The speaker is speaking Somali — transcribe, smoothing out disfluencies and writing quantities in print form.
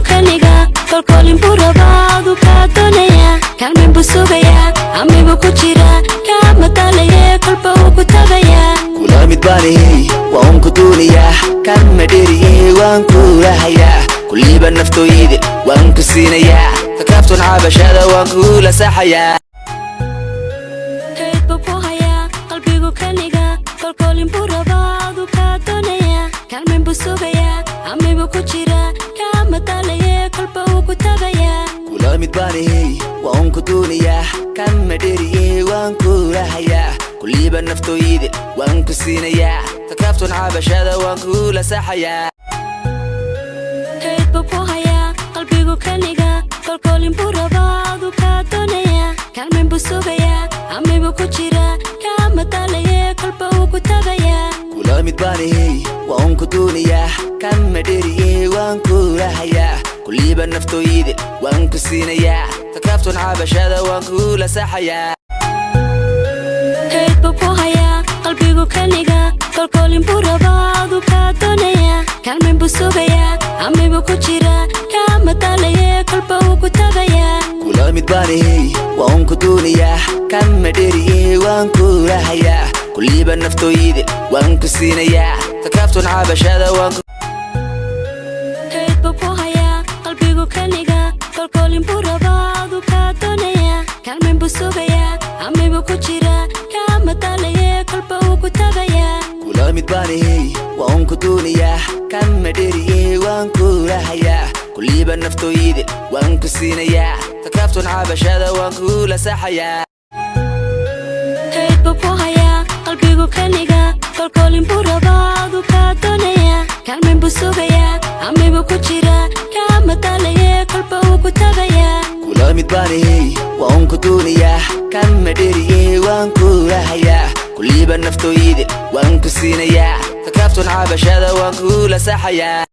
kaniga kolkolin burabadu ka donaya kalmen busugaya amigu ku jira ka matalaya kolba ku tagaya kula mid bani waan ku duuniya kan madiriye waan ku lahaya kulliba naftoyide waan ku siinaya takaftun cabashada waan ku la saxaya kaydba ku haya qalbigu kaniga kolkolin burabadu ka donaya kalmen busugaya amigu ku jira ka matalaya kolba ku tagaya kula mid bani waan ku duuniya kan madiriye waan ku lahaya kulliba naftoyide waan ku siinaya takaftun cabashada waan ku la saxaya kaydba ku haya qalbigu kaniga kolkolin burabadu ka donaya kalmen busugaya amigu ku jira ka matalaya kolba ku tagaya kula mid bani waan ku duuniya kan madiriye waan ku lahaya kulliba naftoyide waan ku siinaya takaftun cabashada waan ku la saxaya kaydba ku haya qalbigu kaniga kolkolin burabadu ka donaya kalmen busugaya amigu ku jira ka matalaya kolba ku tagaya kula mid bani waan ku duuniya kan madiriye waan ku lahaya kulliba naftoyide waan ku siinaya takaftun cabashada waan ku kaydba ku haya qalbigu kaniga kolkolin burabadu ka donaya kalmen busugaya amigu ku jira ka matalaya kolba ku tagaya kula mid bani waan ku duuniya kan madiriye waan ku lahaya kulliba naftoyide waan ku siinaya takaftun cabashada waan ku la saxaya kaydba ku haya qalbigu kaniga kolkolin burabadu ka donaya kalmen busugaya amigu ku jira ka matalaya kolba ku tagaya kula mid bani waan ku duuniya kan madiriye waan ku lahaya kulliba naftoyide waan ku siinaya takaftun cabashada waan ku la saxaya